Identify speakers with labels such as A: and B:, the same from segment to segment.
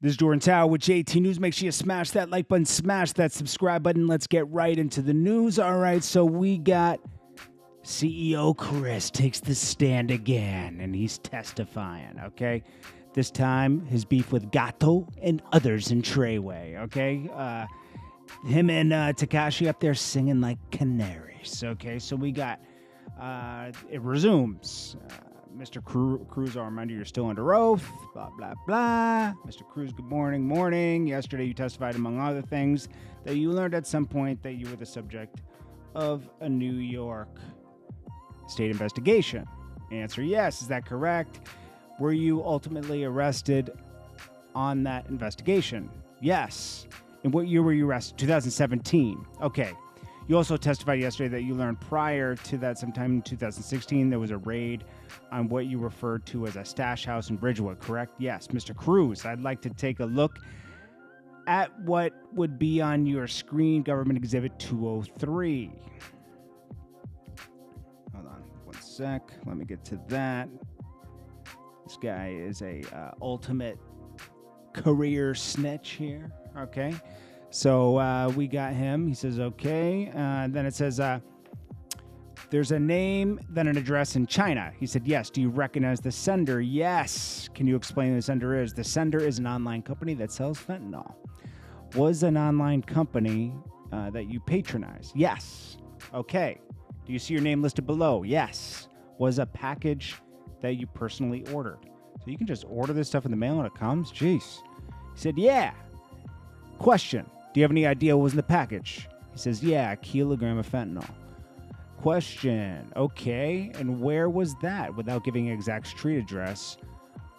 A: This is Jordan Tower with JT News. Make sure you smash that like button, smash that subscribe button. Let's get right into the news. All right, so we got CEO Kris takes the stand again, and he's testifying, okay? This time, his beef with Gato and others in Treyway, okay? Him and Tekashi up there singing like canaries, okay? So we got, it resumes. Mr. Cruz, I'll remind you, you're still under oath, blah, blah, blah. Mr. Cruz, good morning. Yesterday you testified, among other things, that you learned at some point that you were the subject of a New York state investigation. Answer, yes. Is that correct? Were you ultimately arrested on that investigation? Yes. In what year were you arrested? 2017. Okay. You also testified yesterday that you learned prior to that, sometime in 2016, there was a raid on what you referred to as a stash house in Bridgewood, correct? Yes. Mr. Cruz, I'd like to take a look at what would be on your screen, Government Exhibit 203. Hold on one sec. Let me get to that. This guy is a ultimate career snitch here, okay? So we got him. He says, okay. Then it says, there's a name, then an address in China. He said, yes. Do you recognize the sender? Yes. Can you explain who the sender is? The sender is an online company that sells fentanyl. Was an online company that you patronize? Yes. Okay. Do you see your name listed below? Yes. Was a package that you personally ordered? So you can just order this stuff in the mail and it comes? Jeez. He said, yeah. Question. Do you have any idea what was in the package? He says, yeah, a kilogram of fentanyl. Question. Okay. And where was that? Without giving an exact street address,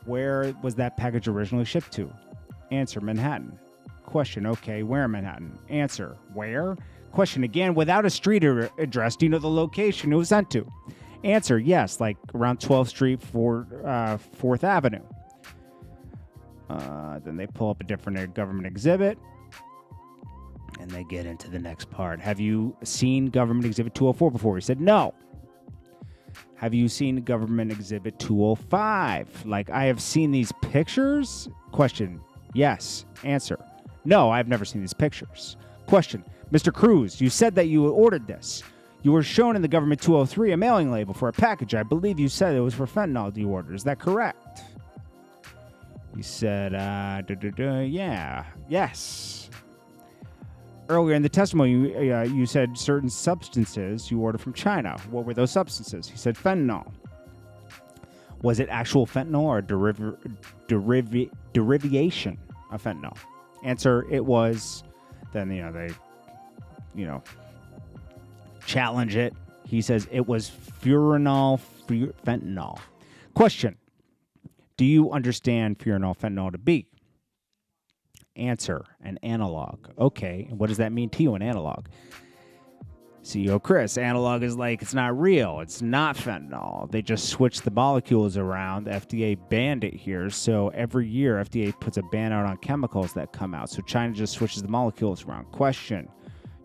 A: where was that package originally shipped to? Answer, Manhattan. Question. Okay. Where in Manhattan? Answer, where? Question again, without a street address, do you know the location it was sent to? Answer, yes, like around 12th Street, 4th Avenue. Then they pull up a different government exhibit. And they get into the next part. Have you seen Government Exhibit 204 before? He said, no. Have you seen Government Exhibit 205? Like, I have seen these pictures? Question, yes. Answer, no, I've never seen these pictures. Question, Mr. Cruz, you said that you ordered this. You were shown in the Government 203 a mailing label for a package. I believe you said it was for fentanyl you ordered. Is that correct? He said, yeah, yes. Earlier in the testimony, you said certain substances you ordered from China. What were those substances? He said fentanyl. Was it actual fentanyl or a derivation of fentanyl? Answer, it was. Then, they, challenge it. He says it was fentanyl. Question, do you understand fentanyl to be? Answer, an analog. Okay, and what does that mean to you, an analog? CEO Kris, analog is like, it's not real. It's not fentanyl. They just switch the molecules around. The FDA banned it here, so every year FDA puts a ban out on chemicals that come out. So China just switches the molecules around. Question,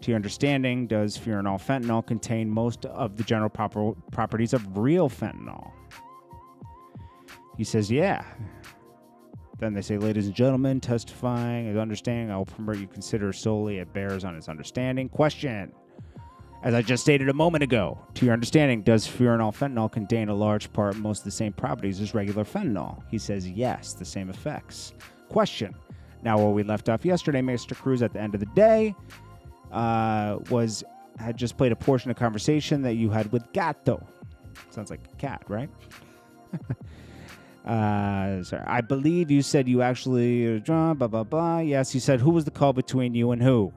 A: to your understanding, does fentanyl contain most of the general properties of real fentanyl? He says, yeah. Then they say, ladies and gentlemen, testifying as understanding, I will permit you consider solely it bears on its understanding. Question. As I just stated a moment ago, to your understanding, does fentanyl contain a large part, most of the same properties as regular fentanyl? He says, yes, the same effects. Question. Now, where we left off yesterday, Mr. Cruz, at the end of the day, had just played a portion of conversation that you had with Gato. Sounds like a cat, right? Sorry. I believe you said you actually, blah, blah, blah. Yes, you said, who was the call between you and who?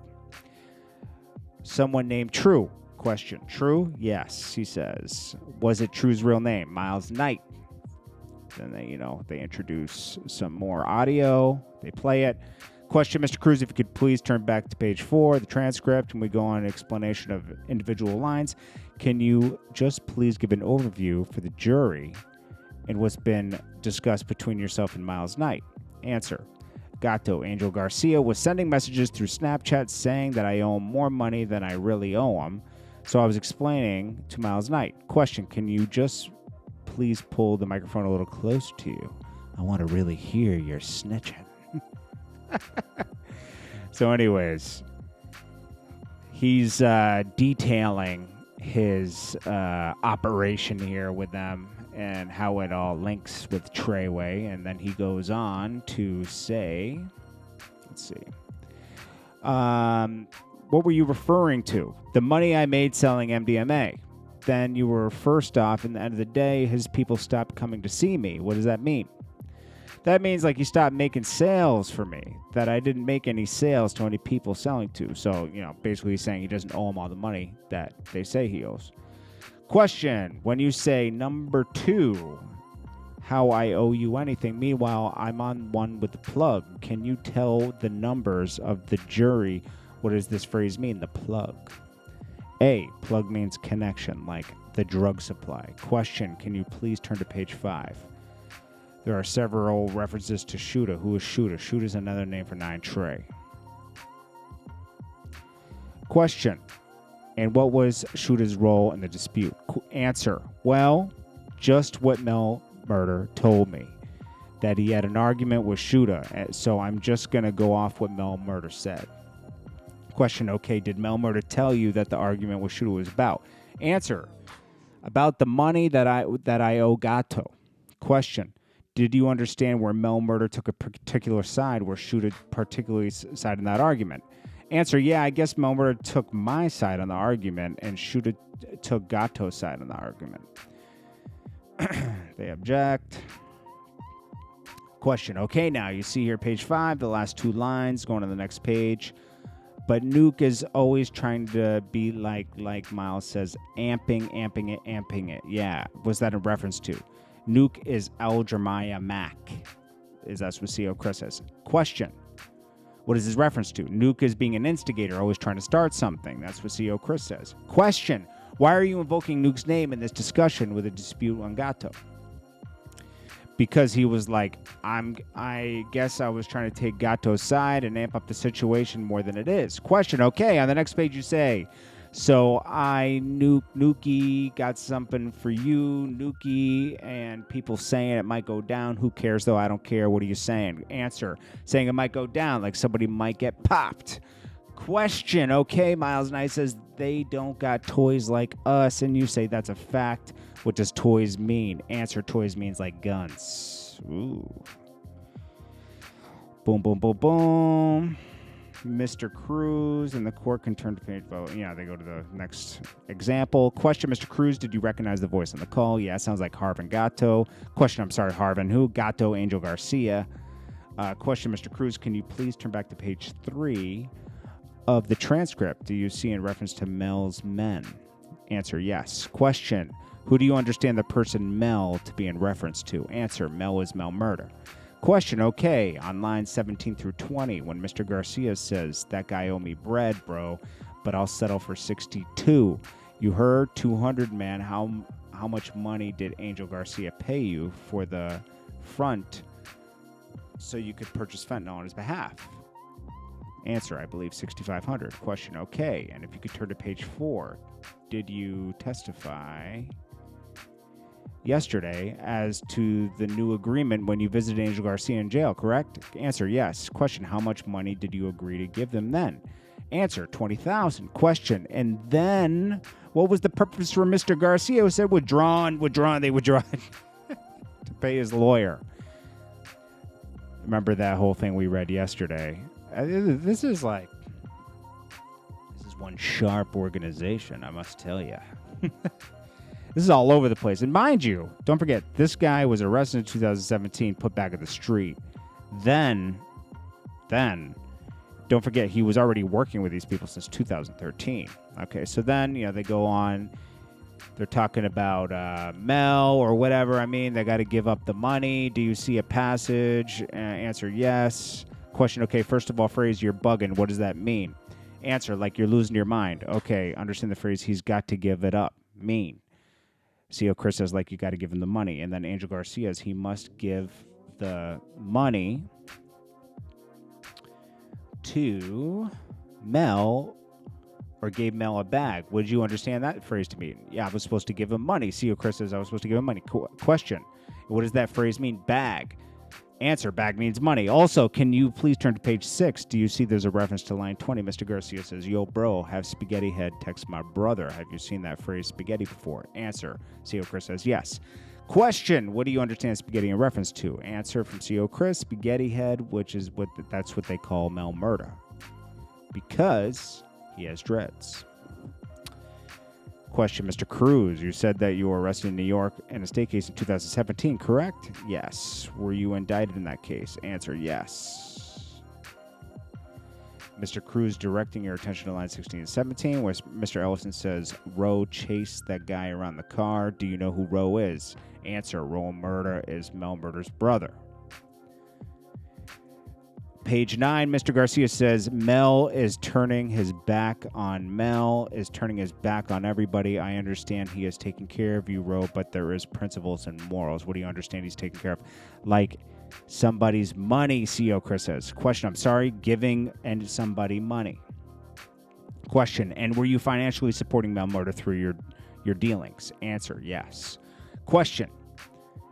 A: Someone named True. Question, True? Yes, he says. Was it True's real name? Miles Knight. Then they introduce some more audio. They play it. Question, Mr. Cruz, if you could please turn back to page 4, the transcript, and we go on an explanation of individual lines. Can you just please give an overview for the jury and what's been discussed between yourself and Miles Knight? Answer. Gato Angel Garcia was sending messages through Snapchat saying that I owe him more money than I really owe him. So I was explaining to Miles Knight. Question, can you just please pull the microphone a little closer to you? I want to really hear your snitching. So anyways, he's detailing his operation here with them and how it all links with Treyway. And then he goes on to say, let's see. What were you referring to? The money I made selling MDMA. Then you were first off, in the end of the day, his people stopped coming to see me. What does that mean? That means like he stopped making sales for me, that I didn't make any sales to any people selling to. So, basically he's saying he doesn't owe them all the money that they say he owes. Question, when you say number 2, how I owe you anything. Meanwhile, I'm on one with the plug. Can you tell the numbers of the jury? What does this phrase mean, the plug? A, plug means connection, like the drug supply. Question, can you please turn to page 5? There are several references to Shuda. Who is Shuda? Shuda is another name for 9 Trey. Question, and what was Shuda's role in the dispute? Answer, well, just what Mel Murder told me, that he had an argument with Shuda, so I'm just going to go off what Mel Murder said. Question, okay, did Mel Murder tell you that the argument with Shuda was about? Answer, about the money that I owe Gato. Question, did you understand where Mel Murder took a particular side, where Shuda particularly sided in that argument? Answer, yeah, I guess Mel Murder took my side on the argument, and Shuda took Gato's side on the argument. They object. Question, okay, now you see here page 5, the last 2 lines, going to the next page. But Nuke is always trying to be like Miles says, amping it. Yeah, was that a reference to? Nuke is El Jeremiah Mack. That's what CO Kris says. Question, what is his reference to? Nuke is being an instigator, always trying to start something. That's what CO Kris says. Question, why are you invoking Nuke's name in this discussion with a dispute on Gato? Because he was like, I guess I was trying to take Gato's side and amp up the situation more than it is. Question, okay, on the next page you say, so Nuki got something for you, Nuki, and people saying it might go down. Who cares though? I don't care. What are you saying? Answer, saying it might go down, like somebody might get popped. Question, okay, Miles Knight says they don't got toys like us, and you say that's a fact. What does toys mean? Answer, toys means like guns. Ooh. Boom, boom, boom, boom. Mr. Cruz and the court can turn to page vote. Yeah, they go to the next example. Question, Mr. Cruz, did you recognize the voice on the call? Yeah, sounds like Harvin Gatto. Question, I'm sorry, Harvin, who? Gatto, Angel Garcia. Question, Mr. Cruz, can you please turn back to page 3 of the transcript? Do you see in reference to Mel's men? Answer, yes. Question, who do you understand the person Mel to be in reference to? Answer, Mel is Mel Murder. Question, okay, on lines 17 through 20, when Mr. Garcia says, that guy owe me bread, bro, but I'll settle for 62. You heard 200, man. How much money did Angel Garcia pay you for the front so you could purchase fentanyl on his behalf? Answer, I believe 6,500. Question, okay, and if you could turn to page 4, did you testify yesterday as to the new agreement when you visited Angel Garcia in jail, correct? Answer, yes. Question, how much money did you agree to give them then? Answer, 20,000. Question, and then what was the purpose for Mr. Garcia who said they withdraw to pay his lawyer? Remember that whole thing we read yesterday? This is one sharp organization, I must tell you. This is all over the place. And mind you, don't forget, this guy was arrested in 2017, put back at the street. Then, don't forget, he was already working with these people since 2013. Okay, so then, they go on. They're talking about Mel or whatever. I mean, they got to give up the money. Do you see a passage? Answer, yes. Question, okay, first of all, phrase, you're bugging. What does that mean? Answer, like you're losing your mind. Okay, understand the phrase, he's got to give it up. Mean. CO Kris says, like, you got to give him the money. And then Angel Garcia says he must give the money to Mel or gave Mel a bag. Would you understand that phrase to mean? Yeah, I was supposed to give him money. CO Kris says I was supposed to give him money. Question, what does that phrase mean? Bag. Answer, bag means money. Also, can you please turn to page 6? Do you see there's a reference to line 20? Mr. Garcia says, yo, bro, have spaghetti head text my brother. Have you seen that phrase spaghetti before? Answer, CEO Kris says, yes. Question, what do you understand spaghetti in reference to? Answer from CEO Kris, spaghetti head, which is that's what they call Mel Murda, because he has dreads. Question, Mr. Cruz, you said that you were arrested in New York in a state case in 2017, correct? Yes. Were you indicted in that case? Answer, yes. Mr. Cruz, directing your attention to line 16 and 17, where Mr. Ellison says, Roe chased that guy around the car. Do you know who Roe is? Answer, Roe Murda is Mel Murda's brother. Page 9, Mr. Garcia says, Mel is turning his back on Mel, is turning his back on everybody. I understand he is taking care of you, Ro, but there is principles and morals. What do you understand he's taking care of? Like somebody's money, CEO Kris says. Question, I'm sorry, giving and somebody money. Question, and were you financially supporting Mel Murda through your dealings? Answer, yes. Question,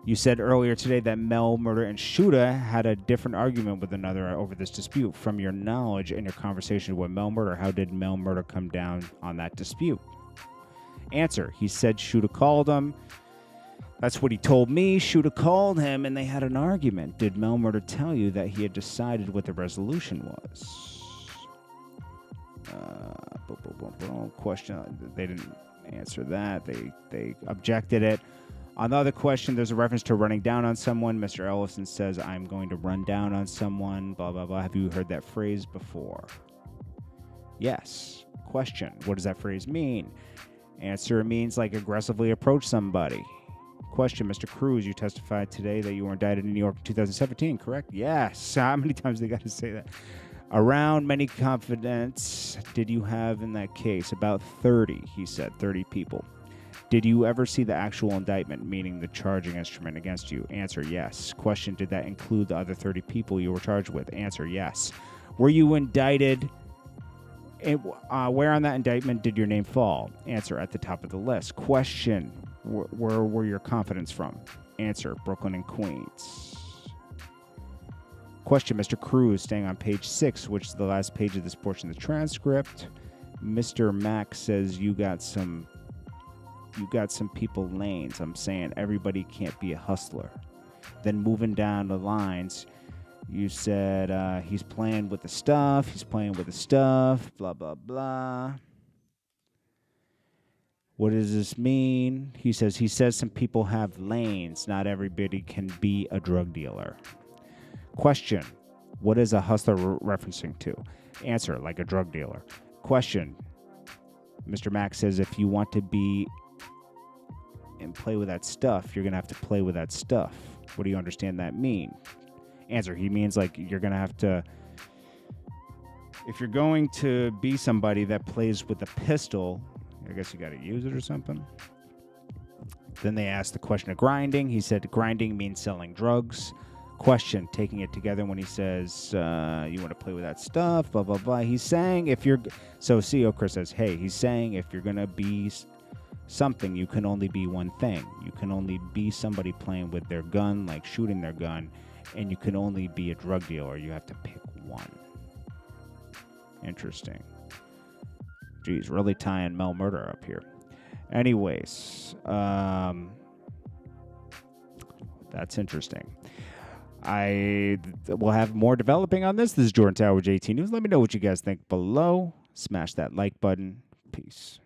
A: you said earlier today that Mel Murda and Shuda had a different argument with another over this dispute. From your knowledge and your conversation with Mel Murda, how did Mel Murda come down on that dispute? Answer, he said Shuda called him. That's what he told me. Shuda called him and they had an argument. Did Mel Murda tell you that he had decided what the resolution was? Question, they didn't answer that. They objected it. On the other question, there's a reference to running down on someone. Mr. Ellison says, I'm going to run down on someone, blah, blah, blah. Have you heard that phrase before? Yes. Question, what does that phrase mean? Answer, means like aggressively approach somebody. Question, Mr. Cruz, you testified today that you were indicted in New York in 2017, correct? Yes. How many times they got to say that? Around many confidants did you have in that case? About 30, he said, 30 people. Did you ever see the actual indictment, meaning the charging instrument against you? Answer, yes. Question, did that include the other 30 people you were charged with? Answer, yes. Were you indicted? Where on that indictment did your name fall? Answer, at the top of the list. Question, where were your confidants from? Answer, Brooklyn and Queens. Question, Mr. Cruz, staying on page 6, which is the last page of this portion of the transcript. Mr. Mack says you got some people lanes. I'm saying everybody can't be a hustler. Then moving down the lines, you said he's playing with the stuff, blah, blah, blah. What does this mean? He says some people have lanes. Not everybody can be a drug dealer. Question, what is a hustler referencing to? Answer, like a drug dealer. Question, Mr. Mack says if you want to be and play with that stuff, you're going to have to play with that stuff. What do you understand that mean? Answer, he means like you're going to have to, if you're going to be somebody that plays with a pistol, I guess you got to use it or something. Then they asked the question of grinding. He said grinding means selling drugs. Question, taking it together when he says you want to play with that stuff, blah, blah, blah. He's saying so CEO Kris says, hey, he's saying if you're going to be something, you can only be one thing. You can only be somebody playing with their gun, like shooting their gun, and you can only be a drug dealer. You have to pick one. Interesting. Geez, really tying Mel Murda up here. Anyways, that's interesting. I will have more developing on this. This is Jordan Tower with JT News. Let me know what you guys think below. Smash that like button. Peace.